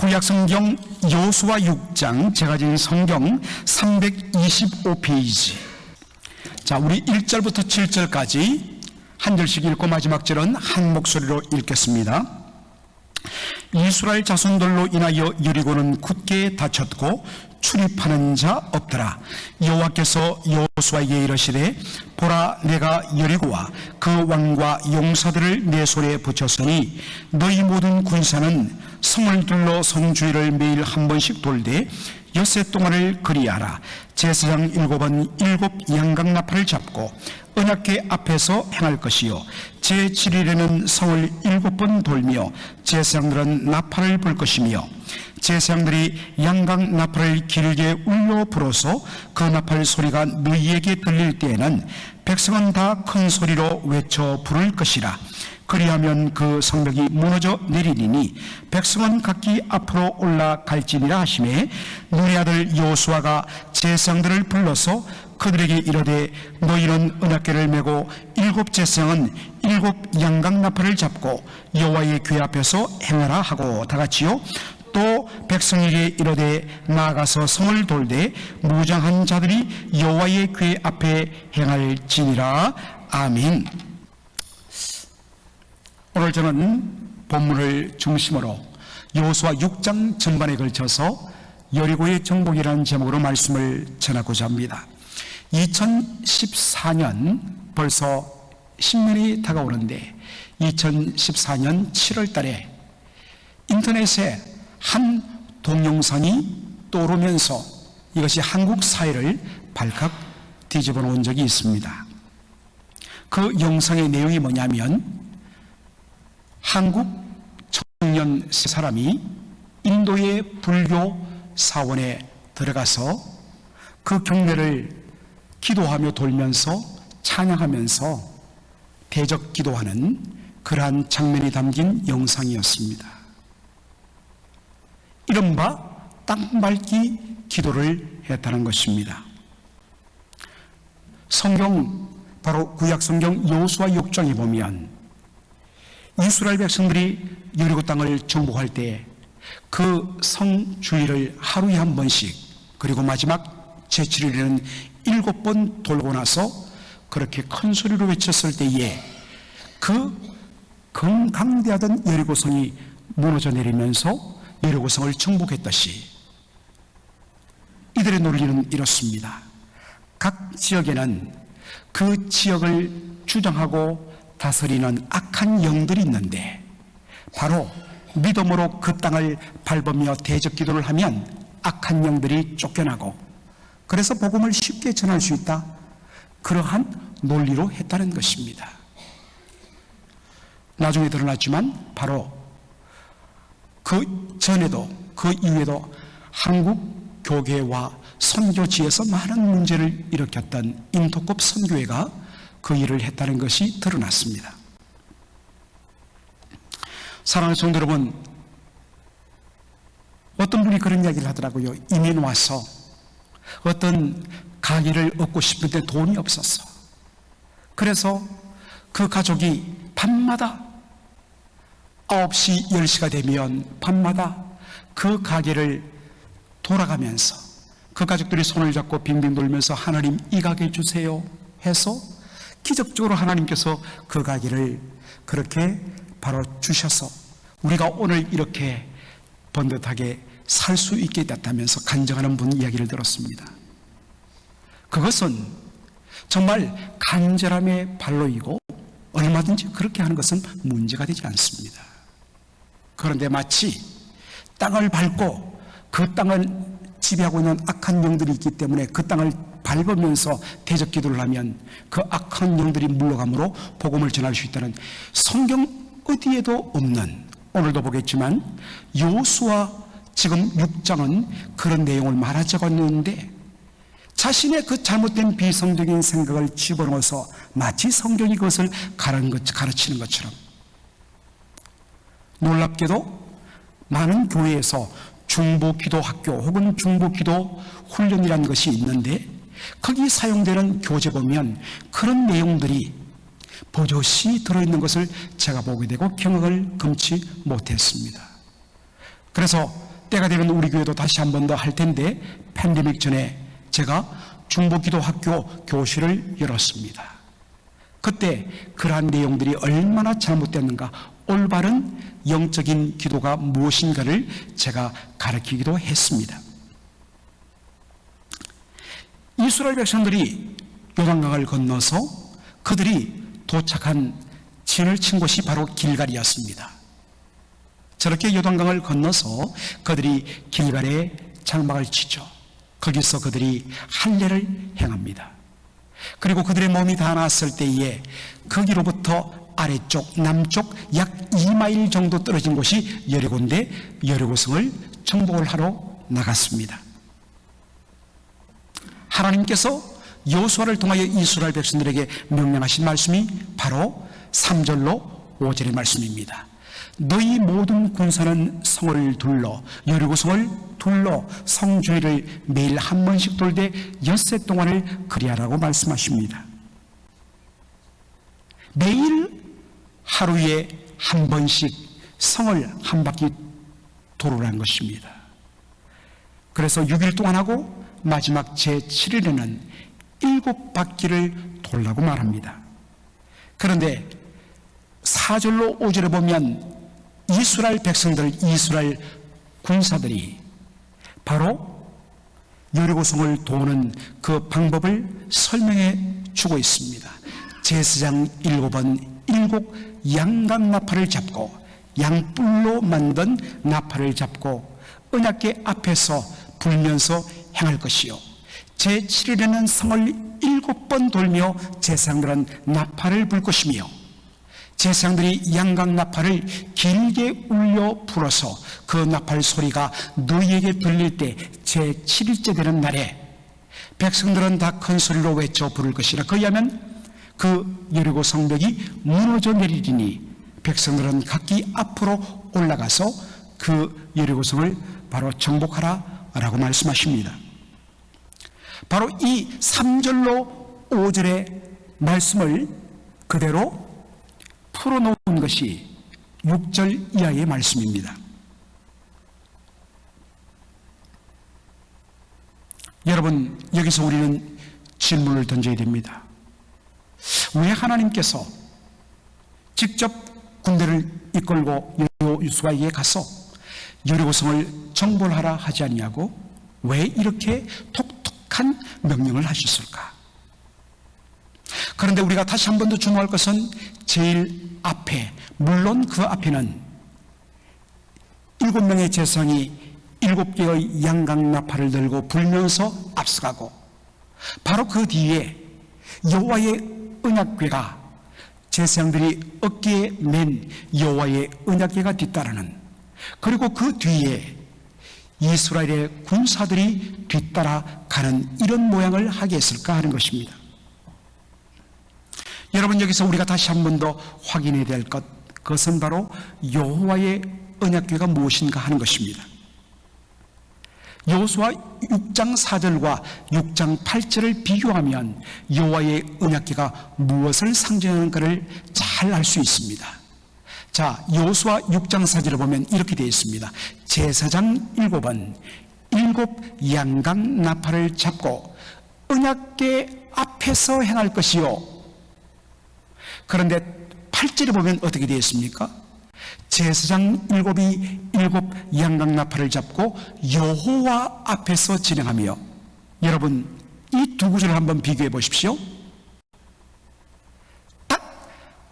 구약성경 여호수아 6장, 제가 지은 성경 325페이지. 자, 우리 1절부터 7절까지 한 절씩 읽고 마지막 절은 한 목소리로 읽겠습니다. 이스라엘 자손들로 인하여 여리고는 굳게 닫혔고 출입하는 자 없더라. 여호와께서 여호수아에게 이르시되 보라, 내가 여리고와 그 왕과 용사들을 내 손에 붙였으니 너희 모든 군사는 성을 둘러 성 주위를 매일 한 번씩 돌되 엿새 동안을 그리하라. 제사장 7은 7 양강나팔을 잡고 언약궤 앞에서 행할 것이요 제7일에는 성을 7번 돌며 제사장들은 나팔을 불 것이며 제사장들이 양강 나팔을 길게 울려 불어서 그 나팔 소리가 너희에게 들릴 때에는 백성은 다 큰 소리로 외쳐 부를 것이라. 그리하면 그 성벽이 무너져 내리리니 백성은 각기 앞으로 올라갈지니라 하시매 눈의 아들 여호수아가 제사장들을 불러서 그들에게 이르되 너희는 언약궤를 메고 7 제사장은 7 양강 나팔을 잡고 여호와의 궤 앞에서 행하라 하고 다같이요 또 백성에게 이르되 나아가서 성을 돌되 무장한 자들이 여호와의 궤 앞에 행할지니라. 아멘. 오늘 저는 본문을 중심으로 여호수아 6장 전반에 걸쳐서 여리고의 정복이라는 제목으로 말씀을 전하고자 합니다. 2014년 벌써 10년이 다가오는데 2014년 7월 달에 인터넷에 한 동영상이 떠오르면서 이것이 한국 사회를 발칵 뒤집어 놓은 적이 있습니다. 그 영상의 내용이 뭐냐면 한국 청년 세 사람이 인도의 불교 사원에 들어가서 그 경내를 기도하며 돌면서 찬양하면서 대적 기도하는 그러한 장면이 담긴 영상이었습니다. 이른바 땅밟기 기도를 했다는 것입니다. 성경, 바로 구약성경 여호수아 6장에 보면 이스라엘 백성들이 여리고 땅을 정복할 때 그 성 주위를 하루에 한 번씩, 그리고 마지막 제7일에는 7번 돌고 나서 그렇게 큰 소리로 외쳤을 때에 그 강대하던 여리고성이 무너져 내리면서 여리고성을 정복했듯이 이들의 논리는 이렇습니다. 각 지역에는 그 지역을 주장하고 다스리는 악한 영들이 있는데 바로 믿음으로 그 땅을 밟으며 대적 기도를 하면 악한 영들이 쫓겨나고 그래서 복음을 쉽게 전할 수 있다. 그러한 논리로 했다는 것입니다. 나중에 드러났지만 바로 그 전에도 그 이후에도 한국 교계와 선교지에서 많은 문제를 일으켰던 인도급 선교회가 그 일을 했다는 것이 드러났습니다. 사랑하는 성도 여러분, 어떤 분이 그런 이야기를 하더라고요. 이민 와서 어떤 가게를 얻고 싶은데 돈이 없었어. 그래서 그 가족이 밤마다 9시, 10시가 되면 밤마다 그 가게를 돌아가면서 그 가족들이 손을 잡고 빙빙 돌면서 하나님 이 가게 주세요 해서 기적적으로 하나님께서 그 가게를 그렇게 바로 주셔서 우리가 오늘 이렇게 번듯하게 살 수 있게 됐다면서 간증하는 분 이야기를 들었습니다. 그것은 정말 간절함의 발로이고 얼마든지 그렇게 하는 것은 문제가 되지 않습니다. 그런데 마치 땅을 밟고 그 땅을 지배하고 있는 악한 영들이 있기 때문에 그 땅을 밟으면서 대적 기도를 하면 그 악한 영들이 물러감으로 복음을 전할 수 있다는 성경 어디에도 없는, 오늘도 보겠지만 여호수아 지금 6장은 그런 내용을 말하지 않는데 자신의 그 잘못된 비성적인 생각을 집어넣어서 마치 성경이 그것을 가르치는 것처럼, 놀랍게도 많은 교회에서 중보기도 학교 혹은 중보기도 훈련이라는 것이 있는데 거기 사용되는 교재 보면 그런 내용들이 버젓이 들어있는 것을 제가 보게 되고 경악을 금치 못했습니다. 그래서 때가 되면 우리 교회도 다시 한 번 더 할 텐데, 팬데믹 전에 제가 중보기도학교 교실을 열었습니다. 그때 그러한 내용들이 얼마나 잘못됐는가, 올바른 영적인 기도가 무엇인가를 제가 가르치기도 했습니다. 이스라엘 백성들이 요단강을 건너서 그들이 도착한 진을 친 곳이 바로 길갈이었습니다. 저렇게 요단강을 건너서 그들이 길갈에 장막을 치죠. 거기서 그들이 할례를 행합니다. 그리고 그들의 몸이 다 나았을 때에 거기로부터 아래쪽 남쪽 약 2마일 정도 떨어진 곳이 여리고인데, 여리고성을 정복을 하러 나갔습니다. 하나님께서 여호수아를 통하여 이스라엘 백성들에게 명령하신 말씀이 바로 3절로 5절의 말씀입니다. 너희 모든 군사는 성을 둘러, 여리고성을 둘러 성주의를 매일 한 번씩 돌되 엿새 동안을 그리하라고 말씀하십니다. 매일 하루에 한 번씩 성을 한 바퀴 돌으라는 것입니다. 그래서 6일 동안 하고 마지막 제7일에는 7바퀴를 돌라고 말합니다. 그런데 4절로 5절에 보면 이스라엘 백성들, 이스라엘 군사들이 바로 여리고성을 도는 그 방법을 설명해 주고 있습니다. 제사장 7은 7 양각 나팔을 잡고, 양뿔로 만든 나팔을 잡고 언약궤 앞에서 불면서 행할 것이요, 제7일에는 성을 7번 돌며 제사장들은 나팔을 불 것이며, 제사장들이 양각 나팔을 길게 울려 불어서 그 나팔 소리가 너희에게 들릴 때 제7일째 되는 날에 백성들은 다 큰 소리로 외쳐 부를 것이라. 그리하면 그 여리고 성벽이 무너져 내리리니 백성들은 각기 앞으로 올라가서 그 여리고성을 바로 정복하라라고 말씀하십니다. 바로 이 3절로 5절의 말씀을 그대로 풀어놓은 것이 6절 이하의 말씀입니다. 여러분, 여기서 우리는 질문을 던져야 됩니다. 왜 하나님께서 직접 군대를 이끌고 여호수아에게 가서 여리고성을 정벌하라 하지 않냐고, 왜 이렇게 독특한 명령을 하셨을까? 그런데 우리가 다시 한 번 더 주목할 것은 제일 앞에, 물론 그 앞에는 7명의 제사장이 7개의 양각 나팔을 들고 불면서 앞서가고, 바로 그 뒤에 여호와의 언약궤가, 제사장들이 어깨에 맨 여호와의 언약궤가 뒤따르는, 그리고 그 뒤에 이스라엘의 군사들이 뒤따라가는 이런 모양을 하게 했을까 하는 것입니다. 여러분, 여기서 우리가 다시 한 번 더 확인해야 될 것, 그것은 바로 여호와의 언약궤가 무엇인가 하는 것입니다. 여호수아 6장 4절과 6장 8절을 비교하면 여호와의 언약궤가 무엇을 상징하는가를 잘 알 수 있습니다. 자, 여호수아 6장 4절을 보면 이렇게 되어 있습니다. 제사장 7은 7 양각 나팔을 잡고 언약궤 앞에서 행할 것이요. 그런데 8절에 보면 어떻게 되어 있습니까? 제사장 7이 7 양각 나팔을 잡고 여호와 앞에서 진행하며. 여러분, 이 두 구절을 한번 비교해 보십시오. 딱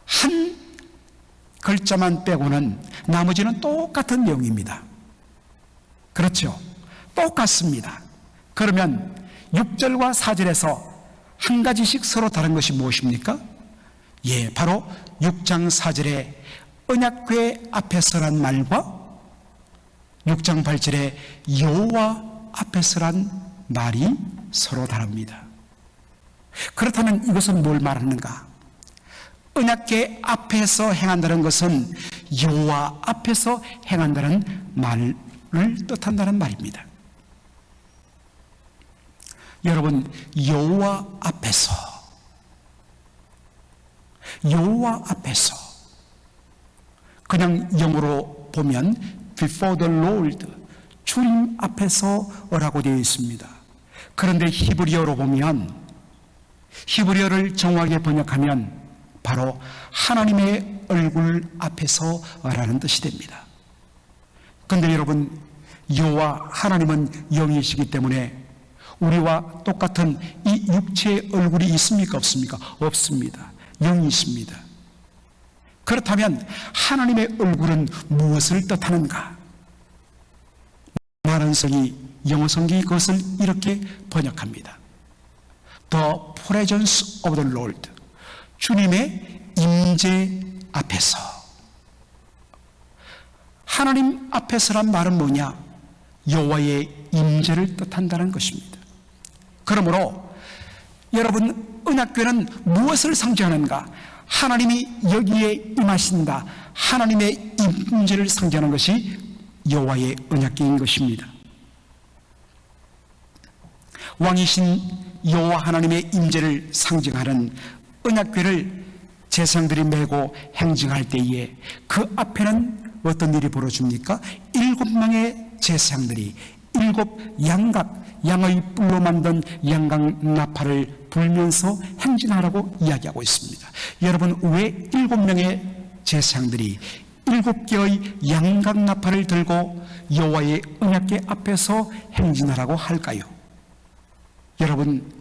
한 글자만 빼고는 나머지는 똑같은 내용입니다. 그렇죠? 똑같습니다. 그러면 6절과 4절에서 한 가지씩 서로 다른 것이 무엇입니까? 예, 바로 6장 4절에 언약궤 앞에서란 말과 6장 8절에 여호와 앞에서란 말이 서로 다릅니다. 그렇다면 이것은 뭘 말하는가? 언약궤 앞에서 행한다는 것은 여호와 앞에서 행한다는 말을 뜻한다는 말입니다. 여러분, 여호와 앞에서, 여호와 앞에서, 그냥 영어로 보면 before the Lord, 주님 앞에서라고 되어 있습니다. 그런데 히브리어로 보면, 히브리어를 정확하게 번역하면 바로 하나님의 얼굴 앞에서라는 뜻이 됩니다. 그런데 여러분, 여호와 하나님은 영이시기 때문에 우리와 똑같은 이 육체의 얼굴이 있습니까? 없습니까? 없습니다. 영이십니다. 그렇다면 하나님의 얼굴은 무엇을 뜻하는가? 많은 성이, 영어 성경이 그것을 이렇게 번역합니다. The presence of the Lord, 주님의 임재 앞에서. 하나님 앞에서란 말은 뭐냐? 여호와의 임재를 뜻한다는 것입니다. 그러므로 여러분, 언약궤는 무엇을 상징하는가? 하나님이 여기에 임하신다, 하나님의 임재를 상징하는 것이 여호와의 언약궤인 것입니다. 왕이신 여호와 하나님의 임재를 상징하는 언약궤를 제사장들이 메고 행진할 때에 그 앞에는 어떤 일이 벌어집니까? 7명의 제사장들이 7 양의 뿔로 만든 양각 나팔을 불면서 행진하라고 이야기하고 있습니다. 여러분, 왜 7명의 제사장들이 7개의 양각 나팔을 들고 여호와의 언약궤 앞에서 행진하라고 할까요? 여러분,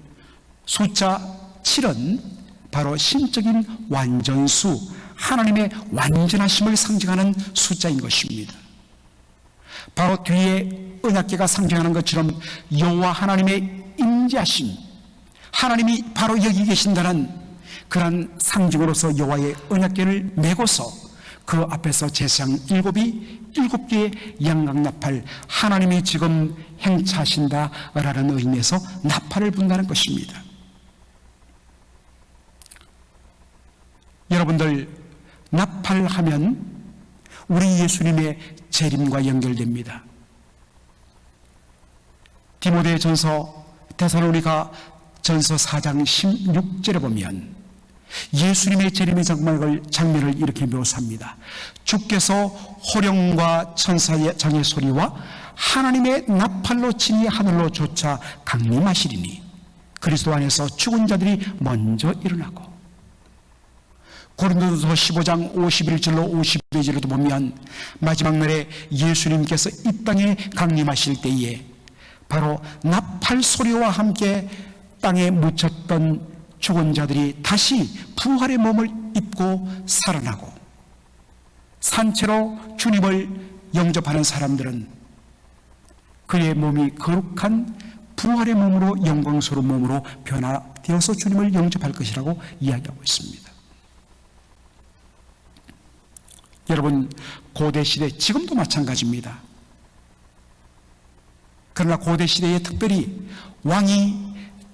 숫자 7은 바로 신적인 완전수, 하나님의 완전하심을 상징하는 숫자인 것입니다. 바로 뒤에 언약궤가 상징하는 것처럼 여호와 하나님의 임재하심, 하나님이 바로 여기 계신다는 그런 상징으로서 여호와의 언약궤를 메고서 그 앞에서 제사장 7개의 양각나팔, 하나님이 지금 행차하신다라는 의미에서 나팔을 분다는 것입니다. 여러분들, 나팔하면 우리 예수님의 재림과 연결됩니다. 디모데전서, 데살로니가 전서 4장 16절에 보면 예수님의 재림의 장면을 이렇게 묘사합니다. 주께서 호령과 천사장의 소리와 하나님의 나팔로 친히 하늘로 솟아 강림하시리니 그리스도 안에서 죽은 자들이 먼저 일어나고. 고린도전서 15장 51절로 52절에도 보면 마지막 날에 예수님께서 이 땅에 강림하실 때에 바로 나팔 소리와 함께 땅에 묻혔던 죽은 자들이 다시 부활의 몸을 입고 살아나고, 산채로 주님을 영접하는 사람들은 그의 몸이 거룩한 부활의 몸으로, 영광스러운 몸으로 변화되어서 주님을 영접할 것이라고 이야기하고 있습니다. 여러분, 고대시대, 지금도 마찬가지입니다. 그러나 고대시대에 특별히 왕이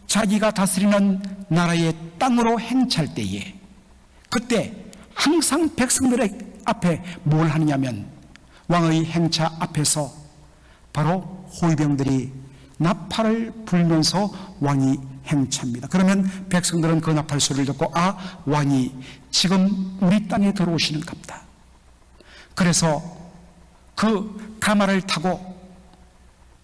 자기가 다스리는 나라의 땅으로 행차할 때에, 그때 항상 백성들의 앞에 뭘 하느냐면 왕의 행차 앞에서 바로 호위병들이 나팔을 불면서 왕이 행차합니다. 그러면 백성들은 그 나팔 소리를 듣고, 아, 왕이 지금 우리 땅에 들어오시는 갑다. 그래서 그 가마를 타고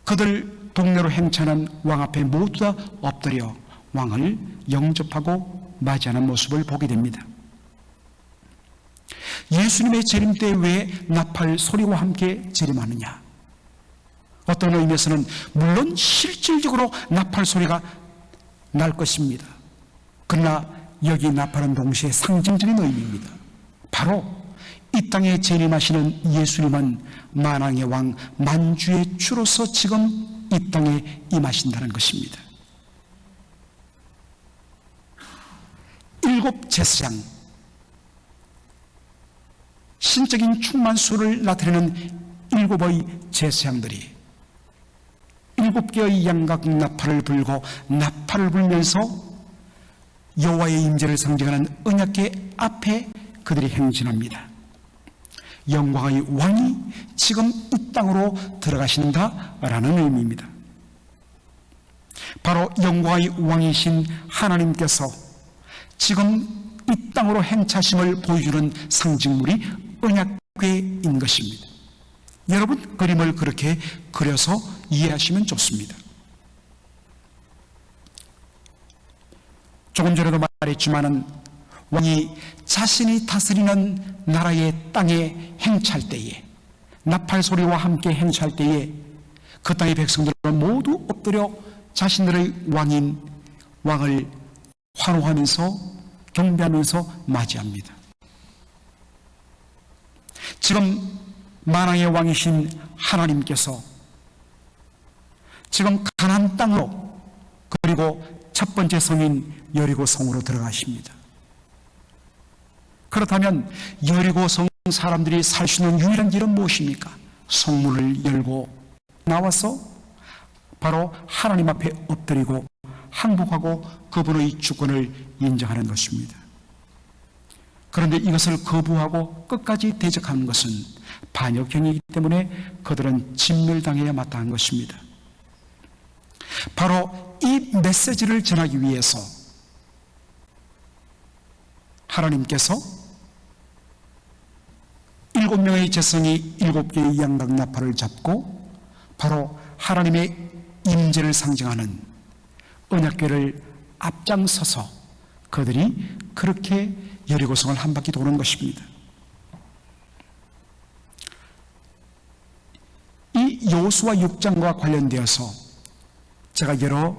그들 동네로 행차하는 왕 앞에 모두 다 엎드려 왕을 영접하고 맞이하는 모습을 보게 됩니다. 예수님의 재림 때 왜 나팔 소리와 함께 재림하느냐? 어떤 의미에서는 물론 실질적으로 나팔 소리가 날 것입니다. 그러나 여기 나팔은 동시에 상징적인 의미입니다. 바로 이 땅에 재림하시는 예수님은 만왕의 왕, 만주의 주로서 지금 이 땅에 임하신다는 것입니다. 7 제사장, 신적인 충만수를 나타내는 7의 제사장들이 7개의 양각 나팔을 불고 나팔을 불면서 여호와의 임재를 상징하는 언약궤 앞에 그들이 행진합니다. 영광의 왕이 지금 이 땅으로 들어가신다라는 의미입니다. 바로 영광의 왕이신 하나님께서 지금 이 땅으로 행차심을 보여주는 상징물이 언약궤인 것입니다. 여러분, 그림을 그렇게 그려서 이해하시면 좋습니다. 조금 전에도 말했지만은 왕이 자신이 다스리는 나라의 땅에 행차할 때에, 나팔 소리와 함께 행차할 때에 그 땅의 백성들은 모두 엎드려 자신들의 왕을 환호하면서 경배하면서 맞이합니다. 지금 만왕의 왕이신 하나님께서 지금 가나안 땅으로, 그리고 첫 번째 성인 여리고 성으로 들어가십니다. 그렇다면 여리고 성 사람들이 살 수 있는 유일한 길은 무엇입니까? 성문을 열고 나와서 바로 하나님 앞에 엎드리고 항복하고 그분의 주권을 인정하는 것입니다. 그런데 이것을 거부하고 끝까지 대적하는 것은 반역행위이기 때문에 그들은 진멸당해야 마땅한 것입니다. 바로 이 메시지를 전하기 위해서 하나님께서 7명의 제성이 7개의 양각 나팔을 잡고 바로 하나님의 임재를 상징하는 언약궤를 앞장서서 그들이 그렇게 여리고성을 한 바퀴 도는 것입니다. 이 여호수아 6장과 관련되어서 제가 여러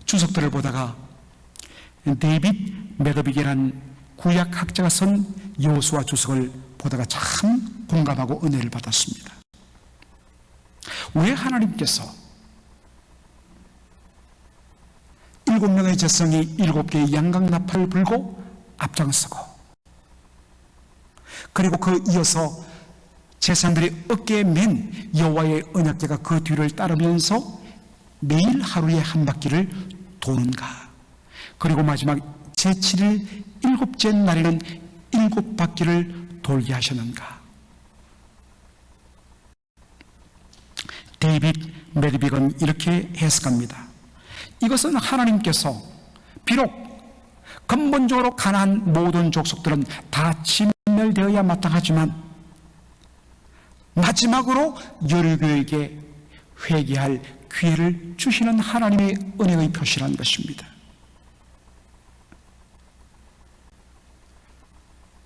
주석들을 보다가 데이빗 메더빅이라는 구약 학자가 쓴 여호수아 주석을 보다가 참 공감하고 은혜를 받았습니다. 왜 하나님께서 7명의 제성이 7개의 양각 나팔을 불고 앞장서고, 그리고 그 이어서 제사장들이 어깨에 맨 여호와의 언약궤가 그 뒤를 따르면서 매일 하루에 한 바퀴를 도는가, 그리고 마지막 제7일 7째 날에는 7바퀴를 돌게 하셨는가? 데이빗 메드빅은 이렇게 해석합니다. 이것은 하나님께서 비록 근본적으로 가난한 모든 족속들은 다 진멸되어야 마땅하지만 마지막으로 여리고에게 회개할 기회를 주시는 하나님의 은혜의 표시라는 것입니다.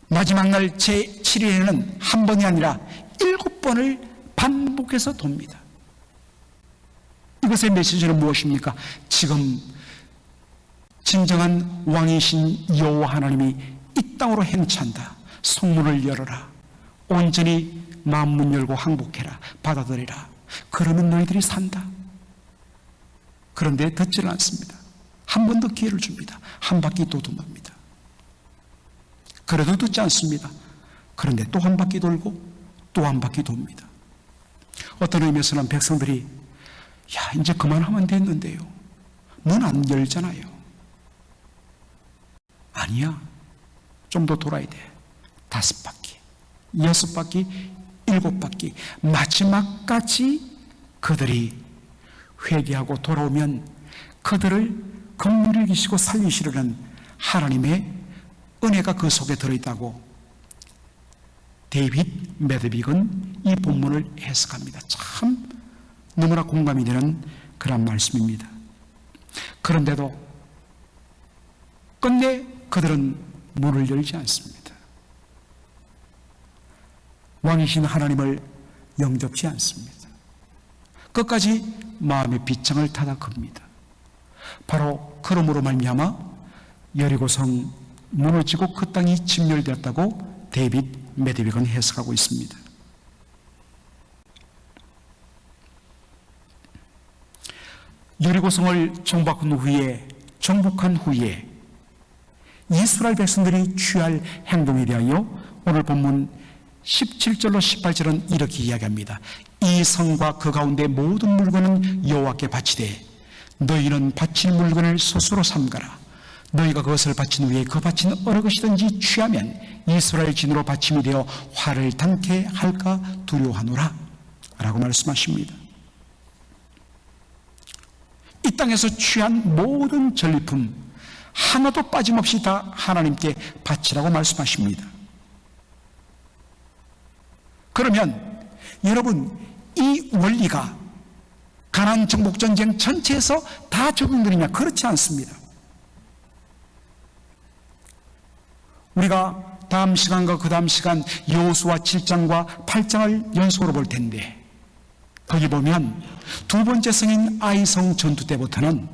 마지막 날 제7일에는 한 번이 아니라 7번을 반복해서 돕니다. 이것의 메시지는 무엇입니까? 지금 진정한 왕이신 여호와 하나님이 이 땅으로 행차한다. 성문을 열어라. 온전히 마음문 열고 항복해라. 받아들이라. 그러면 너희들이 산다. 그런데 듣지는 않습니다. 한 번 더 기회를 줍니다. 한 바퀴 또 돕니다. 그래도 듣지 않습니다. 그런데 또 한 바퀴 돌고 또 한 바퀴 돕니다. 어떤 의미에서는 백성들이 야, 이제 그만하면 됐는데요. 문 안 열잖아요. 아니야. 좀 더 돌아야 돼. 5바퀴, 6바퀴, 7바퀴. 마지막까지 그들이 회개하고 돌아오면 그들을 긍휼히 여기시고 살리시려는 하나님의 은혜가 그 속에 들어있다고 데이빗 메드빅은 이 본문을 해석합니다. 참 너무나 공감이 되는 그런 말씀입니다. 그런데도 끝내 그들은 문을 열지 않습니다. 왕이신 하나님을 영접지 않습니다. 끝까지 마음의 빗장을 타다 겁니다. 바로 그러므로 말미암아 여리고성 무너지고 그 땅이 진멸되었다고 데이빗 메드빅은 해석하고 있습니다. 여리고성을 정복한 후에 이스라엘 백성들이 취할 행동에 대하여 오늘 본문 17절로 18절은 이렇게 이야기합니다. 이 성과 그 가운데 모든 물건은 여호와께 바치되 너희는 바칠 물건을 스스로 삼가라. 너희가 그것을 바친 후에 그 바친 어느 것이든지 취하면 이스라엘 진으로 바침이 되어 화를 당케 할까 두려워하노라 라고 말씀하십니다. 이 땅에서 취한 모든 전리품 하나도 빠짐없이 다 하나님께 바치라고 말씀하십니다. 그러면 여러분, 이 원리가 가나안 정복 전쟁 전체에서 다 적용되느냐? 그렇지 않습니다. 우리가 다음 시간과 그 다음 시간 여호수아 7장과 8장을 연속으로 볼 텐데, 거기 보면 두 번째 성인 아이성 전투 때부터는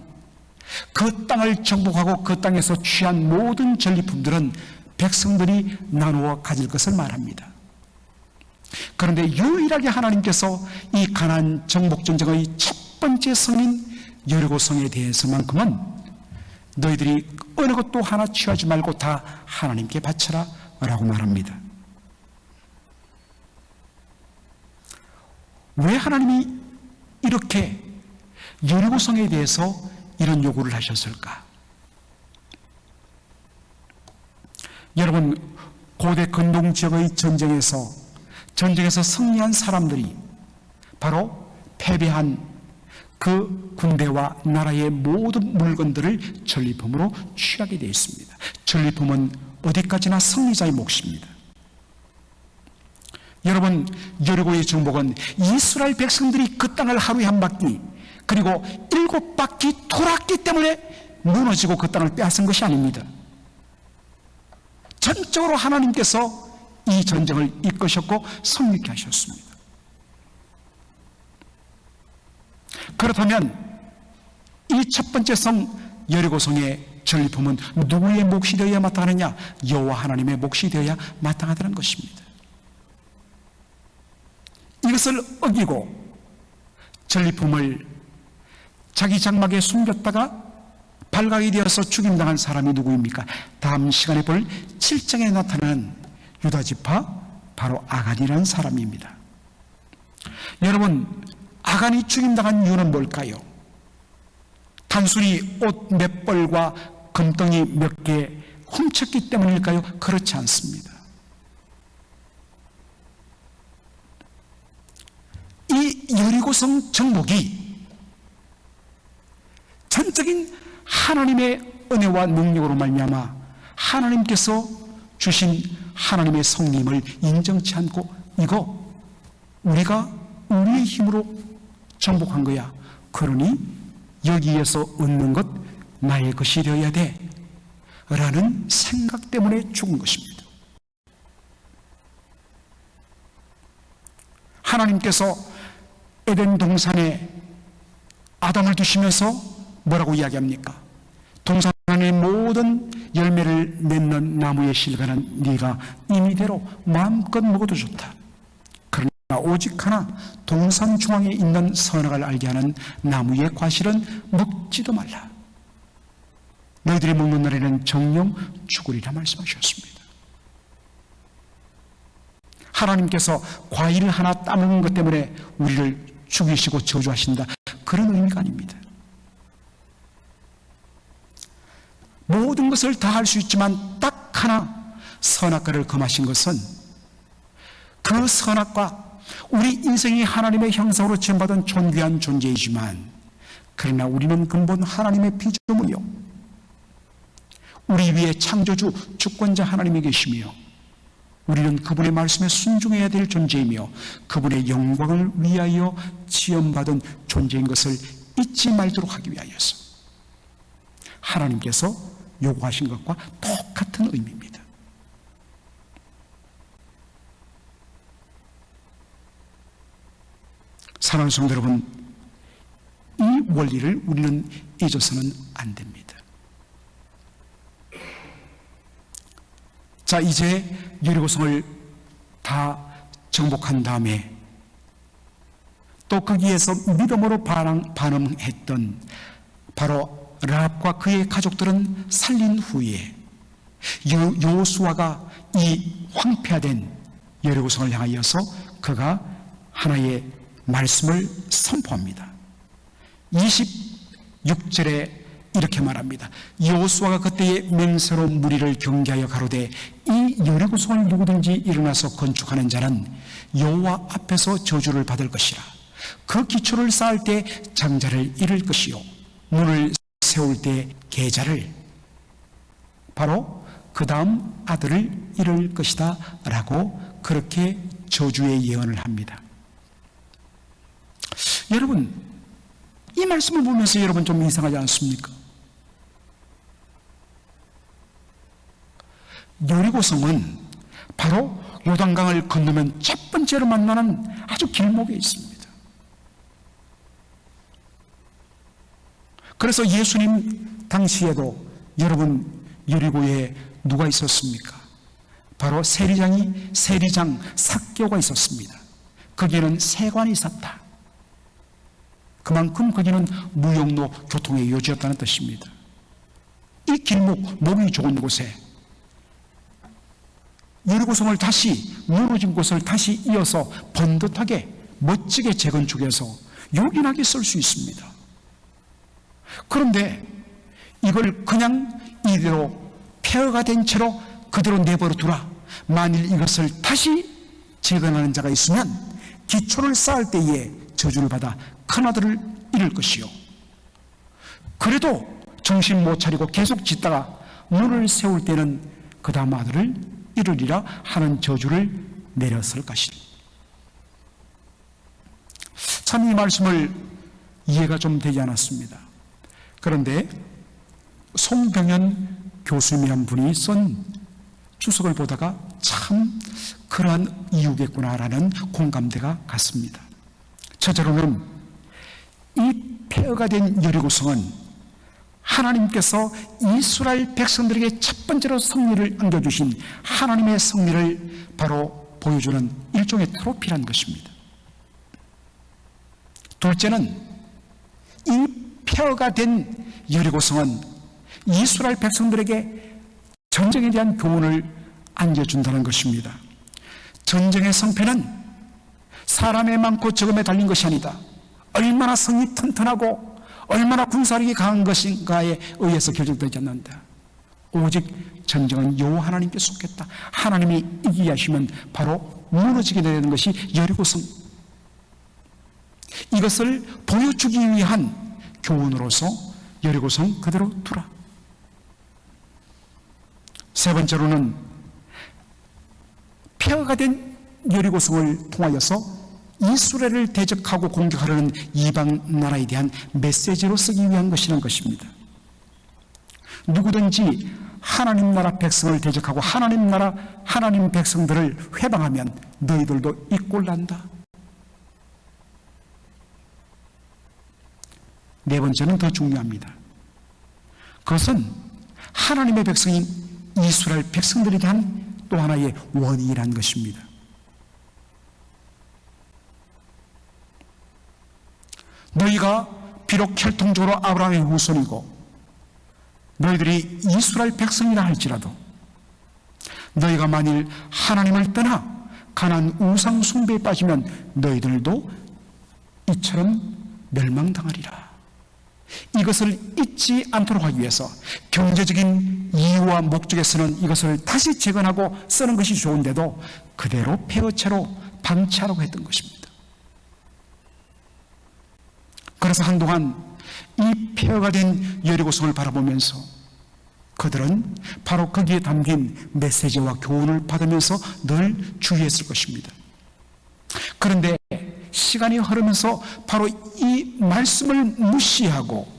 그 땅을 정복하고 그 땅에서 취한 모든 전리품들은 백성들이 나누어 가질 것을 말합니다. 그런데 유일하게 하나님께서 이 가나안 정복 전쟁의 첫 번째 성인 여리고성에 대해서만큼은 너희들이 어느 것도 하나 취하지 말고 다 하나님께 바쳐라 라고 말합니다. 왜 하나님이 이렇게 여리고성에 대해서 이런 요구를 하셨을까? 여러분, 고대 근동 지역의 전쟁에서 승리한 사람들이 바로 패배한 그 군대와 나라의 모든 물건들을 전리품으로 취하게 되어 있습니다. 전리품은 어디까지나 승리자의 몫입니다. 여러분, 여리고의 정복은 이스라엘 백성들이 그 땅을 하루에 한 바퀴, 그리고 7바퀴 돌았기 때문에 무너지고 그 땅을 빼앗은 것이 아닙니다. 전적으로 하나님께서 이 전쟁을 이끄셨고 성립케 하셨습니다. 그렇다면 이 첫 번째 성 여리고성의 전리품은 누구의 몫이 되어야 마땅하느냐? 여호와 하나님의 몫이 되어야 마땅하다는 것입니다. 이것을 어기고 전리품을 자기 장막에 숨겼다가 발각이 되어서 죽임당한 사람이 누구입니까? 다음 시간에 볼 7장에 나타나는 유다지파, 바로 아간이라는 사람입니다. 여러분, 아간이 죽임당한 이유는 뭘까요? 단순히 옷 몇 벌과 금덩이 몇 개 훔쳤기 때문일까요? 그렇지 않습니다. 이 여리고성 정복이 전적인 하나님의 은혜와 능력으로 말미암아 하나님께서 주신 하나님의 성림을 인정치 않고, 이거 우리가 우리의 힘으로 정복한 거야, 그러니 여기에서 얻는 것 나의 것이 되어야 돼 라는 생각 때문에 죽은 것입니다. 하나님께서 에덴 동산에 아담을 두시면서 뭐라고 이야기합니까? 동산 안의 모든 열매를 맺는 나무의 실과는 네가 임의대로 마음껏 먹어도 좋다. 그러나 오직 하나, 동산 중앙에 있는 선악을 알게 하는 나무의 과실은 먹지도 말라. 너희들이 먹는 날에는 정령 죽으리라 말씀하셨습니다. 하나님께서 과일 하나 따먹는 것 때문에 우리를 죽이시고 저주하신다, 그런 의미가 아닙니다. 모든 것을 다 할 수 있지만 딱 하나 선악과를 금하신 것은, 그 선악과 우리 인생이 하나님의 형상으로 지음받은 존귀한 존재이지만, 그러나 우리는 근본 하나님의 피조물이요, 우리 위에 창조주 주권자 하나님이 계시며, 우리는 그분의 말씀에 순종해야 될 존재이며 그분의 영광을 위하여 지음받은 존재인 것을 잊지 말도록 하기 위하여서 하나님께서 요구하신 것과 똑같은 의미입니다. 사랑하는 성도 여러분, 이 원리를 우리는 잊어서는 안 됩니다. 자, 이제 여리고성을 다 정복한 다음에 또 거기에서 믿음으로 반응했던 바로 라합과 그의 가족들은 살린 후에 여호수아가 이 황폐화된 여리고성을 향하여서 그가 하나의 말씀을 선포합니다. 26절에 이렇게 말합니다. 여호수아가 그때에 맹세로 무리를 경계하여 가로되 이 여리고성을 누구든지 일어나서 건축하는 자는 여호와 앞에서 저주를 받을 것이라. 그 기초를 쌓을 때 장자를 잃을 것이요 문을 세울 때 계자를, 바로 그 다음 아들을 잃을 것이다 라고 그렇게 저주의 예언을 합니다. 여러분, 이 말씀을 보면서 여러분 좀 이상하지 않습니까? 여리고성은 바로 요단강을 건너면 첫 번째로 만나는 아주 길목에 있습니다. 그래서 예수님 당시에도 여러분 여리고에 누가 있었습니까? 바로 세리장 삭개오가 있었습니다. 거기에는 세관이 있었다. 그만큼 거기는 무역로 교통의 요지였다는 뜻입니다. 이 길목, 목이 좋은 곳에 여리고성을 다시, 무너진 곳을 다시 이어서 번듯하게 멋지게 재건축해서 요긴하게 쓸 수 있습니다. 그런데 이걸 그냥 이대로 폐허가 된 채로 그대로 내버려 두라. 만일 이것을 다시 재건하는 자가 있으면 기초를 쌓을 때에 저주를 받아 큰아들을 잃을 것이요, 그래도 정신 못 차리고 계속 짓다가 문을 세울 때는 그 다음 아들을 잃으리라 하는 저주를 내렸을 것이다. 참 이 말씀을 이해가 좀 되지 않았습니다. 그런데 송병현 교수님이란 분이 쓴 주석을 보다가 참 그러한 이유겠구나라는 공감대가 갔습니다. 첫째로는 이 폐허가 된 여리고성은 하나님께서 이스라엘 백성들에게 첫 번째로 승리를 안겨주신 하나님의 승리를 바로 보여주는 일종의 트로피라는 것입니다. 둘째는 이 폐허가 된 여리고성은 이스라엘 백성들에게 전쟁에 대한 교훈을 안겨준다는 것입니다. 전쟁의 성패는 사람의 많고 적음에 달린 것이 아니다. 얼마나 성이 튼튼하고 얼마나 군사력이 강한 것인가에 의해서 결정되지 않는다. 오직 전쟁은 여호와 하나님께 속했다. 하나님이 이기게 하시면 바로 무너지게 되는 것이 여리고성. 이것을 보여주기 위한 교훈으로서 여리고성 그대로 두라. 세 번째로는 폐허가 된 여리고성을 통하여서 이스라엘을 대적하고 공격하려는 이방 나라에 대한 메시지로 쓰기 위한 것이라는 것입니다. 누구든지 하나님 나라 백성을 대적하고 하나님 백성들을 회방하면 너희들도 이 꼴 난다. 네 번째는 더 중요합니다. 그것은 하나님의 백성인 이스라엘 백성들에 대한 또 하나의 원인이라는 것입니다. 너희가 비록 혈통적으로 아브라함의 후손이고 너희들이 이스라엘 백성이라 할지라도 너희가 만일 하나님을 떠나 가나안 우상 숭배에 빠지면 너희들도 이처럼 멸망당하리라. 이것을 잊지 않도록 하기 위해서 경제적인 이유와 목적에서는 이것을 다시 재건하고 쓰는 것이 좋은데도 그대로 폐허체로 방치하라고 했던 것입니다. 그래서 한동안 이 폐허가 된 여리고성을 바라보면서 그들은 바로 거기에 담긴 메시지와 교훈을 받으면서 늘 주의했을 것입니다. 그런데 시간이 흐르면서 바로 이 말씀을 무시하고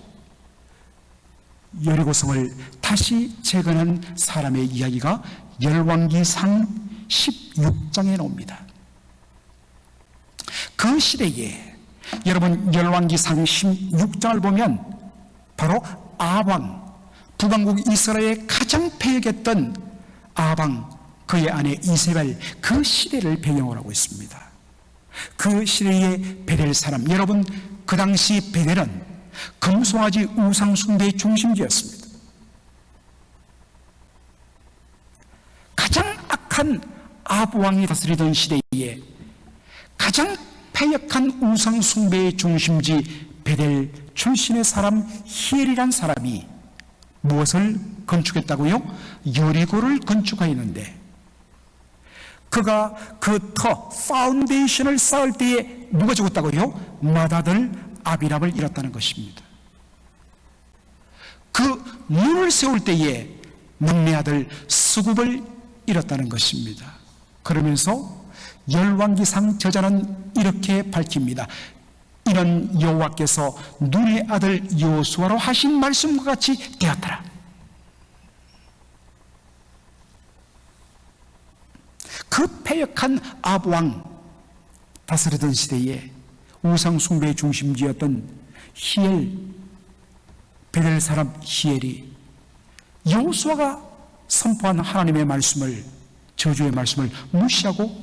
여리고성을 다시 재건한 사람의 이야기가 열왕기상 16장에 나옵니다. 그 시대에 여러분 열왕기상 16장을 보면 바로 아방, 북왕국 이스라엘의 가장 패역했던 아방, 그의 아내 이세벨, 그 시대를 배경으로 하고 있습니다. 그 시대의 베델 사람, 여러분 그 당시 베델은 금송아지 우상 숭배의 중심지였습니다. 가장 악한 아합 왕이 다스리던 시대에 가장 패역한 우상 숭배의 중심지 베델 출신의 사람 히엘이란 사람이 무엇을 건축했다고요? 여리고를 건축하였는데 그가 그 파운데이션을 쌓을 때에 누가 죽었다고요? 맏아들 아비람을 잃었다는 것입니다. 그 문을 세울 때에 막내 아들 스굽을 잃었다는 것입니다. 그러면서 열왕기상 저자는 이렇게 밝힙니다. 이 이는 여호와께서 눈의 아들 여호수아로 하신 말씀과 같이 되었더라. 그 패역한 아합왕 다스리던 시대에 우상 숭배의 중심지였던 히엘, 베델 사람 히엘이 여호수아가 선포한 하나님의 말씀을, 저주의 말씀을 무시하고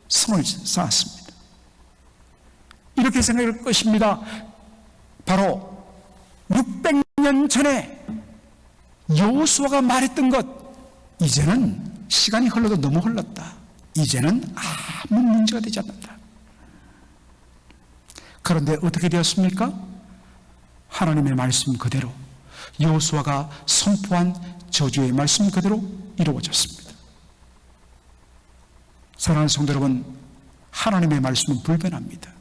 성을 쌓았습니다. 이렇게 생각할 것입니다. 바로 600년 전에 여호수아가 말했던 것, 이제는 시간이 흘러도 너무 흘렀다. 이제는 아무 문제가 되지 않는다. 그런데 어떻게 되었습니까? 하나님의 말씀 그대로, 여호수아가 선포한 저주의 말씀 그대로 이루어졌습니다. 사랑하는 성도 여러분, 하나님의 말씀은 불변합니다.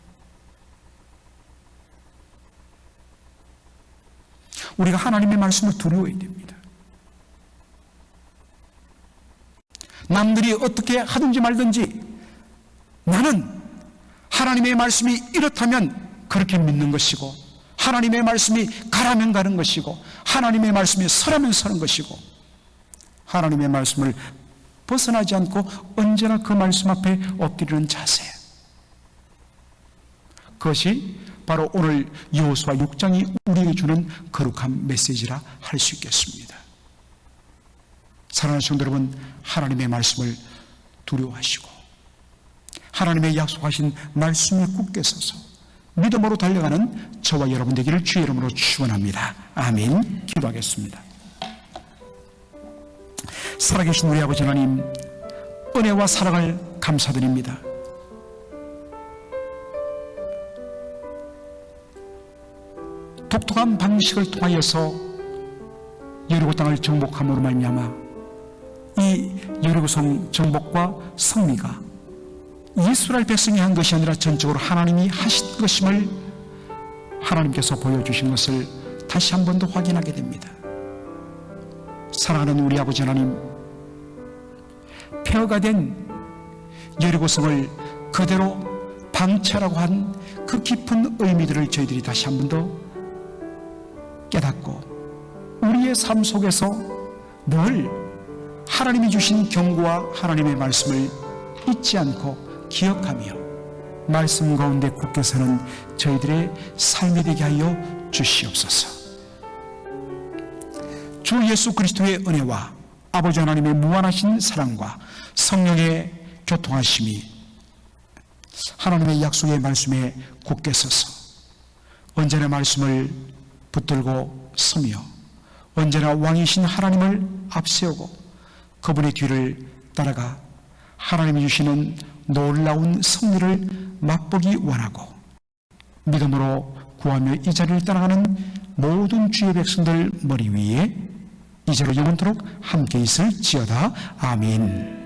우리가 하나님의 말씀을 두려워해야 됩니다. 남들이 어떻게 하든지 말든지 나는 하나님의 말씀이 이렇다면 그렇게 믿는 것이고, 하나님의 말씀이 가라면 가는 것이고, 하나님의 말씀이 서라면 서는 것이고, 하나님의 말씀을 벗어나지 않고 언제나 그 말씀 앞에 엎드리는 자세, 그것이 바로 오늘 여호수아 6장이 우리에게 주는 거룩한 메시지라 할 수 있겠습니다. 사랑하는 성도 여러분, 하나님의 말씀을 두려워하시고 하나님의 약속하신 말씀에 굳게 서서 믿음으로 달려가는 저와 여러분 되기를 주의 이름으로 축원합니다. 아멘. 기도하겠습니다. 살아계신 우리 아버지 하나님, 은혜와 사랑을 감사드립니다. 독특한 방식을 통하여서 여리고 땅을 정복함으로 말미암아 이 여리고성 정복과 승리가 이스라엘 백성이 한 것이 아니라 전적으로 하나님이 하신 것임을 하나님께서 보여주신 것을 다시 한 번 더 확인하게 됩니다. 사랑하는 우리 아버지 하나님, 폐허가 된 여리고성을 그대로 방치하라고 한 그 깊은 의미들을 저희들이 다시 한 번 더 깨닫고 우리의 삶 속에서 늘 하나님이 주신 경고와 하나님의 말씀을 잊지 않고 기억하며 말씀 가운데 굳게 서는 저희들의 삶이 되게 하여 주시옵소서. 주 예수 그리스도의 은혜와 아버지 하나님의 무한하신 사랑과 성령의 교통하심이 하나님의 약속의 말씀에 굳게 서서 언제나 말씀을 붙들고 서며 언제나 왕이신 하나님을 앞세우고 그분의 뒤를 따라가 하나님이 주시는 놀라운 승리를 맛보기 원하고 믿음으로 구하며 이 자리를 따라가는 모든 주의 백성들 머리 위에 이제로 영원토록 함께 있을지어다. 아멘.